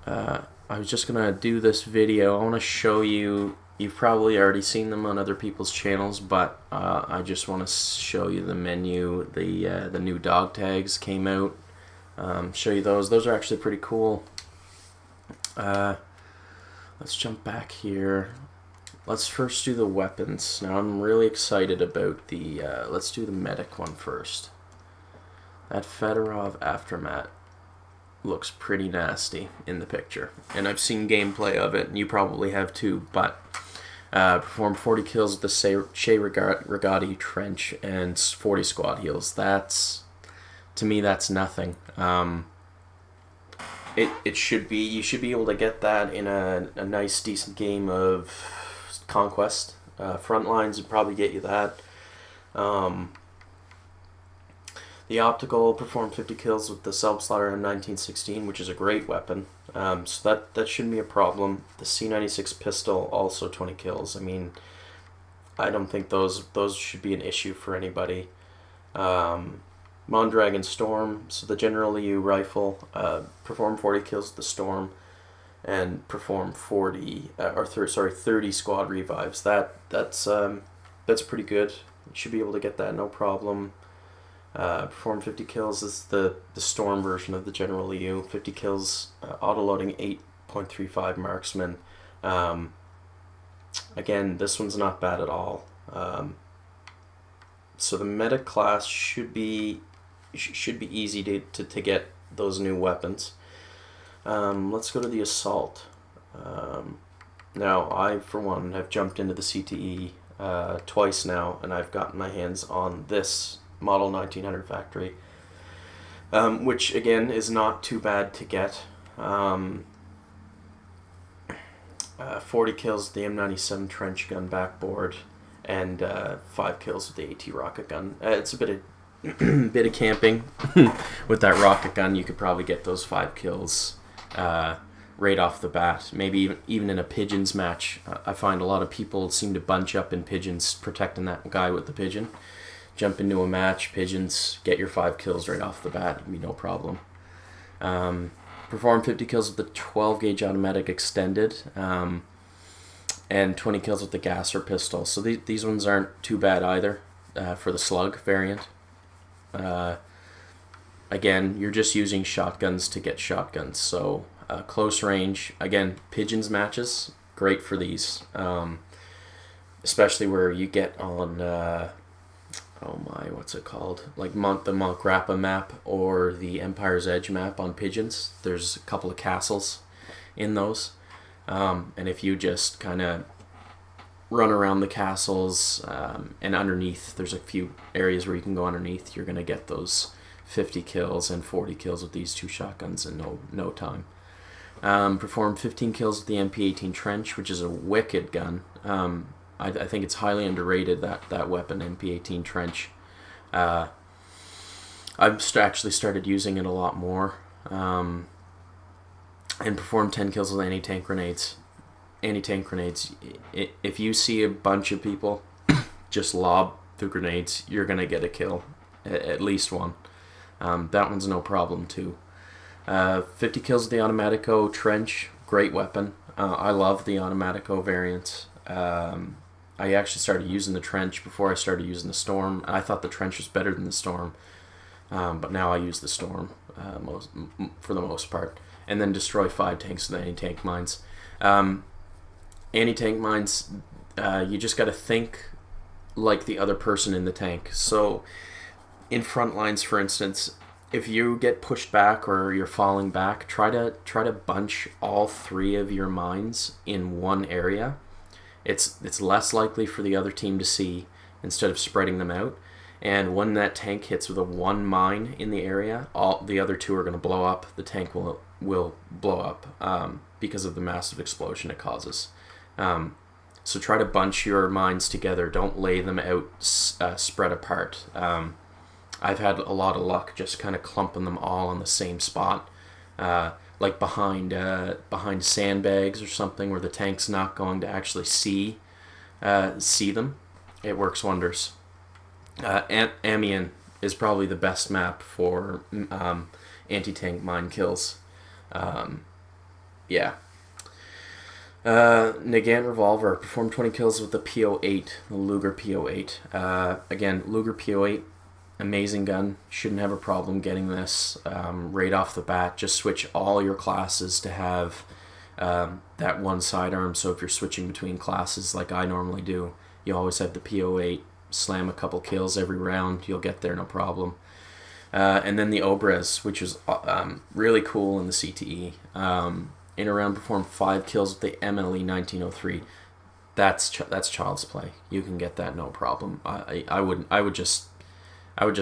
I was just gonna do this video. I want to show you. You've probably already seen them on other people's channels, but I just want to show you the menu. The new dog tags came out. Show you those. Those are actually pretty cool. Let's jump back here. Let's first do the weapons. Now I'm really excited about the. Let's do the medic one first. That Fedorov Aftermath looks pretty nasty in the picture, and I've seen gameplay of it, and you probably have too. But perform 40 kills with the Shea Rigati Trench and 40 squad heals. That's, to me, that's nothing. It should be, you should be able to get that in a nice decent game of Conquest. Frontlines would probably get you that. The Optical performed 50 kills with the Slaughter M1916, which is a great weapon. So that shouldn't be a problem. The C96 pistol, also 20 kills. I mean, I don't think those should be an issue for anybody. Mondragon Storm, so the General EU rifle, perform 40 kills with the Storm, and perform 30 squad revives. That's pretty good. You should be able to get that no problem. Perform 50 kills is the Storm version of the General EU. 50 kills, autoloading 8.35 marksman. Again, this one's not bad at all. So the medic class should be easy to get those new weapons. Let's go to the assault. Now I, for one, have jumped into the CTE twice now, and I've gotten my hands on this Model 1900 factory, which again is not too bad to get. 40 kills with the M97 trench gun backboard, and 5 kills with the AT rocket gun. It's a bit of bit of camping with that rocket gun. You could probably get those 5 kills right off the bat. Maybe even in a pigeons match. I find a lot of people seem to bunch up in pigeons, protecting that guy with the pigeon. Jump into a match, pigeons, get your 5 kills right off the bat. It'd be no problem. Perform 50 kills with the 12 gauge automatic extended, and 20 kills with the gasser pistol. So these ones aren't too bad either for the slug variant. Again, you're just using shotguns to get shotguns. So close range, again, pigeons matches, great for these. Especially where you get on... oh my, what's it called? Like the Mont Grappa map or the Empire's Edge map on pigeons. There's a couple of castles in those. And if you just kind of run around the castles and underneath, there's a few areas where you can go underneath, you're going to get those 50 kills and 40 kills with these 2 shotguns in no time. Perform 15 kills with the MP18 Trench, which is a wicked gun. I think it's highly underrated, that weapon, MP18 Trench. I've actually started using it a lot more. And perform 10 kills with anti-tank grenades. Anti-tank grenades, if you see a bunch of people just lob the grenades, you're going to get a kill. At least one. That one's no problem too. 50 kills with the Automatico Trench, great weapon. I love the Automatico variant. I actually started using the Trench before I started using the Storm. I thought the Trench was better than the Storm, but now I use the Storm for the most part. And then destroy 5 tanks with anti-tank mines. Anti-tank mines, you just got to think like the other person in the tank. So in front lines, for instance, if you get pushed back or you're falling back, try to bunch all 3 of your mines in one area. It's less likely for the other team to see instead of spreading them out. And when that tank hits with a 1 mine in the area, all the other 2 are going to blow up. The tank will blow up because of the massive explosion it causes. So try to bunch your mines together. Don't lay them out spread apart. I've had a lot of luck just kind of clumping them all on the same spot. Like behind sandbags or something where the tank's not going to actually see them. It works wonders. Amiens is probably the best map for anti-tank mine kills. Yeah. Nagant Revolver performed 20 kills with the PO8, the Luger PO8. Again, Luger PO8, amazing gun. Shouldn't have a problem getting this right off the bat. Just switch all your classes to have that one sidearm. So if you're switching between classes like I normally do, you always have the PO8. Slam a couple kills every round. You'll get there, no problem. And then the Obres, which was really cool in the CTE. In a round, performed 5 kills with the MLE 1903. That's child's play. You can get that, no problem. I would just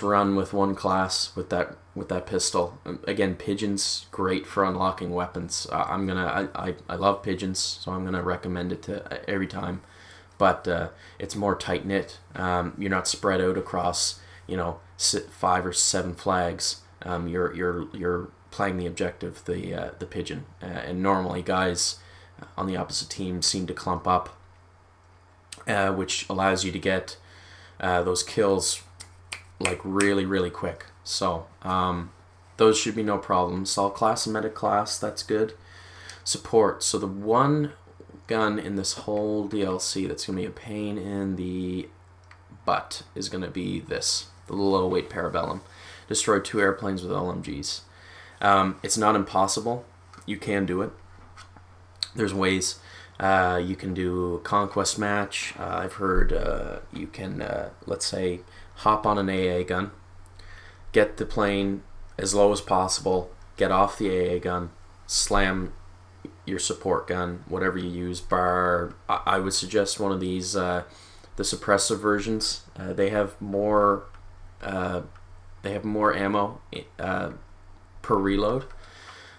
run with one class with that pistol. Again, pigeons, great for unlocking weapons. I love pigeons, so I'm gonna recommend it to every time. But it's more tight knit. You're not spread out across 5 or 7 flags. You're playing the objective, the pigeon, and normally guys on the opposite team seem to clump up, which allows you to get those kills like really quick. So those should be no problem. Assault class and medic class, that's good. Support. So the one gun in this whole DLC that's gonna be a pain in the butt is gonna be this, the low weight Parabellum. Destroy 2 airplanes with LMGs. It's not impossible. You can do it. There's ways. You can do a conquest match. I've heard you can, let's say, hop on an AA gun, get the plane as low as possible, get off the AA gun, slam your support gun, whatever you use, bar. I would suggest one of these, the suppressive versions. They have more ammo per reload.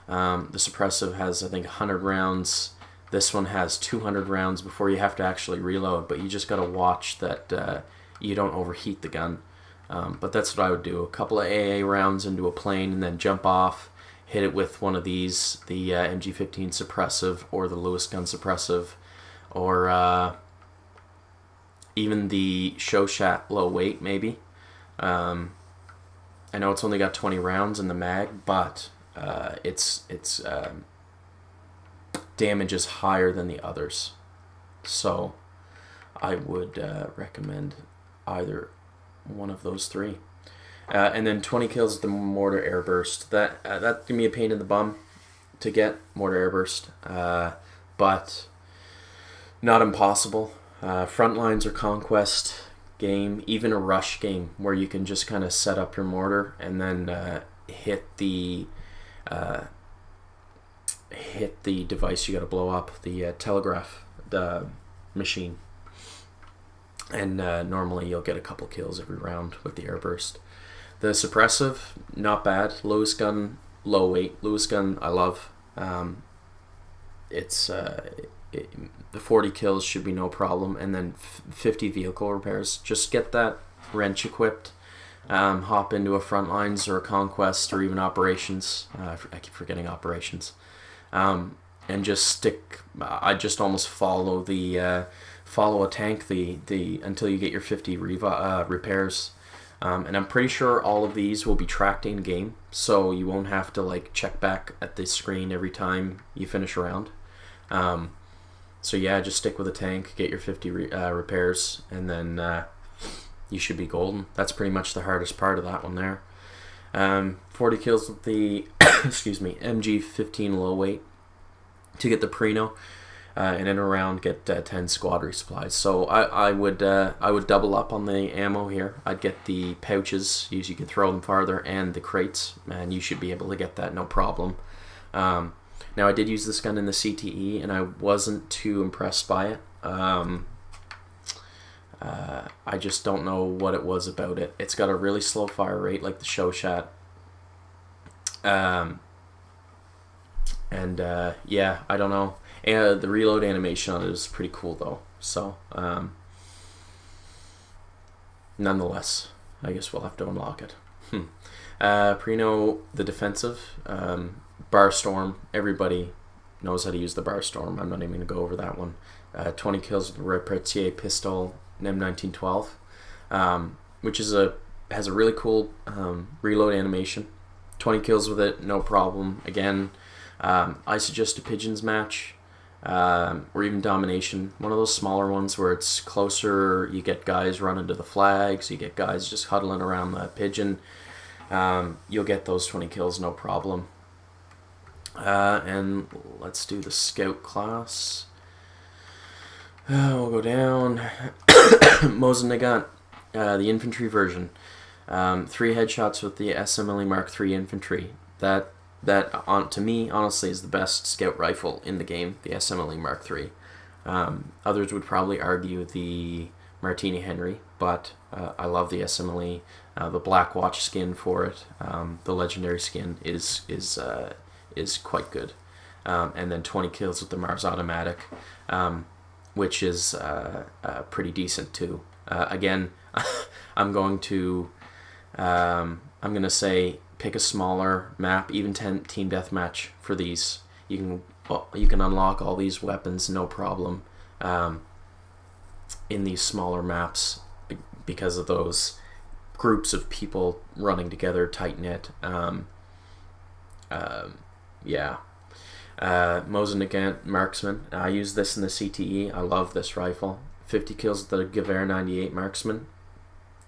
The suppressive has, I think, 100 rounds. This one has 200 rounds before you have to actually reload, but you just got to watch that you don't overheat the gun. But that's what I would do. A couple of AA rounds into a plane and then jump off, hit it with one of these, the MG15 suppressive or the Lewis gun suppressive, or even the Shoshat low weight maybe. I know it's only got 20 rounds in the mag, but its damage is higher than the others. So I would recommend either one of those 3. And then 20 kills with the mortar airburst. That can be a pain in the bum to get, mortar airburst, but not impossible. Front lines or conquest game, even a rush game where you can just kind of set up your mortar and then hit the device you got to blow up, the telegraph machine, and normally you'll get a couple kills every round with the airburst. The suppressive, not bad. Lewis gun, low weight. Lewis gun, I love. The 40 kills should be no problem, and then 50 vehicle repairs. Just get that wrench equipped. Hop into a front lines or a conquest or even operations. I keep forgetting operations. And just stick. I just almost follow a tank the until you get your 50 repairs. And I'm pretty sure all of these will be tracked in game, so you won't have to check back at the screen every time you finish a round. So yeah, just stick with a tank, get your 50 repairs, and then you should be golden. That's pretty much the hardest part of that one there. 40 kills with the MG15 low weight to get the Prino, and in a round get 10 squad resupplies. So I would double up on the ammo here. I'd get the pouches, you can throw them farther, and the crates, and you should be able to get that no problem. Now I did use this gun in the CTE and I wasn't too impressed by it. I just don't know what it was about it. It's got a really slow fire rate like the Shoshat. Yeah, I don't know. And the reload animation on it is pretty cool though. So nonetheless, I guess we'll have to unlock it. Prino, the defensive. Barstorm, everybody knows how to use the Barstorm. I'm not even going to go over that one. 20 kills with the Repartier pistol, M1912, which is has a really cool reload animation. 20 kills with it, no problem. Again, I suggest a pigeons match, or even domination. One of those smaller ones where it's closer. You get guys running to the flags. You get guys just huddling around the pigeon. You'll get those 20 kills, no problem. And let's do the scout class. We'll go down. Mosin the infantry version. 3 headshots with the SMLE Mark III infantry. That to me, honestly, is the best scout rifle in the game, the SMLE Mark III. Others would probably argue the Martini Henry, but I love the SMLE. The Black Watch skin for it, the legendary skin, is quite good. And then 20 kills with the Mars Automatic, which is pretty decent too. Again, I'm going to say pick a smaller map, even team deathmatch for these. You can unlock all these weapons no problem in these smaller maps because of those groups of people running together, tight knit. Yeah. Mosin Marksman. I use this in the CTE. I love this rifle. 50 kills with the Gewehr 98 Marksman.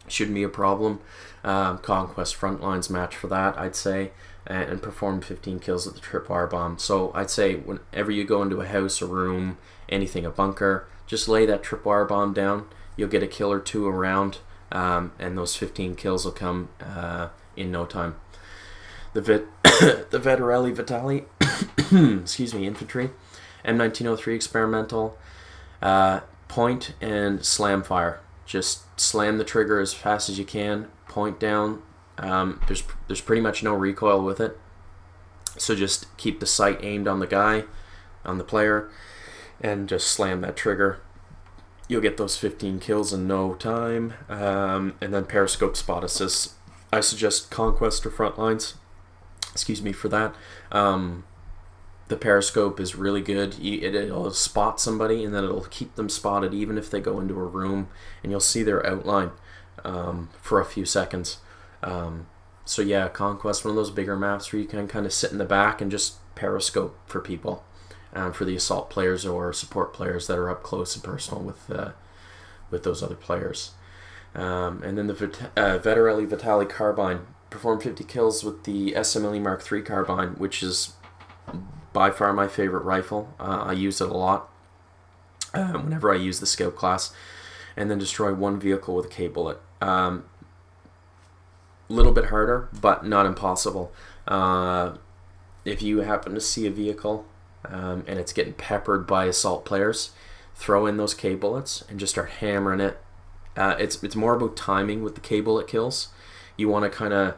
Shouldn't be a problem. Conquest Frontlines match for that, I'd say. And performed 15 kills with the Tripwire Bomb. So I'd say whenever you go into a house, a room, anything, a bunker, just lay that Tripwire Bomb down. You'll get a kill or two around, and those 15 kills will come in no time. The Veterelli Vitali, excuse me, infantry, M1903 experimental, point and slam fire. Just slam the trigger as fast as you can, point down. There's pretty much no recoil with it, so just keep the sight aimed on the guy, on the player, and just slam that trigger. You'll get those 15 kills in no time. And then periscope spot assists. I suggest Conquest or Frontlines. Excuse me for that. The periscope is really good. It'll spot somebody, and then it'll keep them spotted even if they go into a room, and you'll see their outline for a few seconds. So yeah, Conquest, one of those bigger maps where you can kind of sit in the back and just periscope for people, for the assault players or support players that are up close and personal with those other players. And then the Veterelli Vitali Carbine. Performed 50 kills with the SMLE Mark III Carbine, which is by far my favorite rifle. I use it a lot whenever I use the scout class. And then destroy 1 vehicle with a K-bullet. Little bit harder, but not impossible. If you happen to see a vehicle and it's getting peppered by assault players, throw in those K-bullets and just start hammering it. It's more about timing with the K-bullet kills. You want to kind of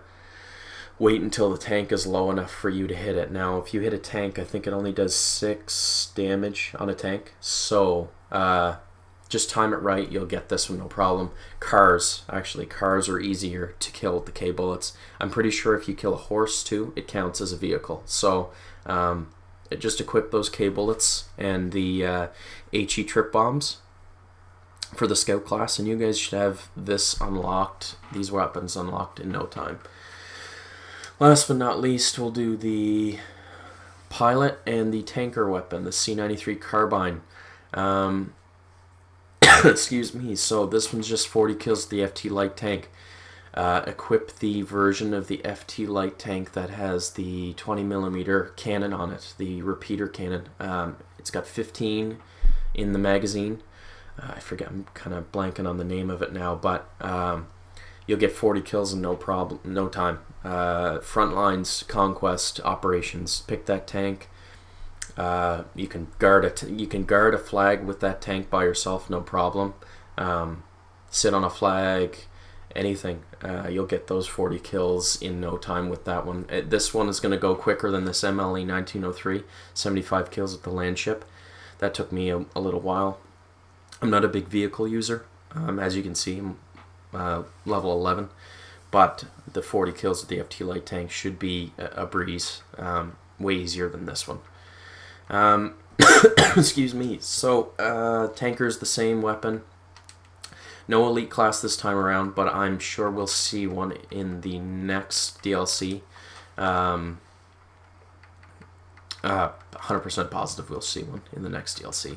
wait until the tank is low enough for you to hit it. Now, if you hit a tank, I think it only does 6 damage on a tank. So just time it right. You'll get this one, no problem. Cars are easier to kill with the K-bullets. I'm pretty sure if you kill a horse too, it counts as a vehicle. So just equip those K-bullets and the HE trip bombs for the scout class, and you guys should have this unlocked, these weapons unlocked in no time. Last but not least, we'll do the pilot and the tanker weapon, the C93 Carbine. Excuse me. So this one's just 40 kills with the FT light tank. Equip the version of the FT light tank that has the 20mm cannon on it, the repeater cannon. It's got 15 in the magazine. I forget, I'm kind of blanking on the name of it now, but you'll get 40 kills in no time. Frontlines, Conquest, Operations. Pick that tank. You can guard a flag with that tank by yourself, no problem. Sit on a flag, anything. You'll get those 40 kills in no time with that one. This one is going to go quicker than this MLE 1903. 75 kills with the land ship. That took me a little while. I'm not a big vehicle user, as you can see, I'm level 11, but the 40 kills with the FT light tank should be a breeze, way easier than this one. Excuse me. So tanker's the same weapon. No elite class this time around, but I'm sure we'll see one in the next DLC. 100% positive we'll see one in the next DLC.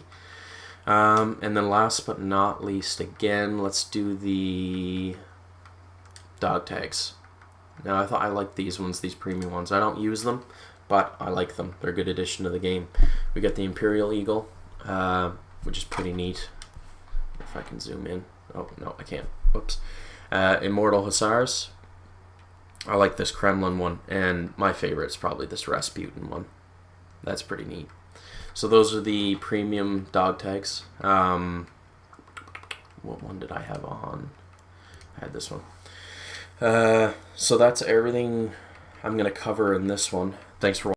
And then last but not least, again, let's do the dog tags. Now, I like these ones, these premium ones. I don't use them, but I like them. They're a good addition to the game. We got the Imperial Eagle, which is pretty neat. If I can zoom in. Oh, no, I can't. Whoops. Immortal Hussars. I like this Kremlin one, and my favorite is probably this Rasputin one. That's pretty neat. So those are the premium dog tags. What one did I have on? I had this one. So that's everything I'm going to cover in this one. Thanks for watching.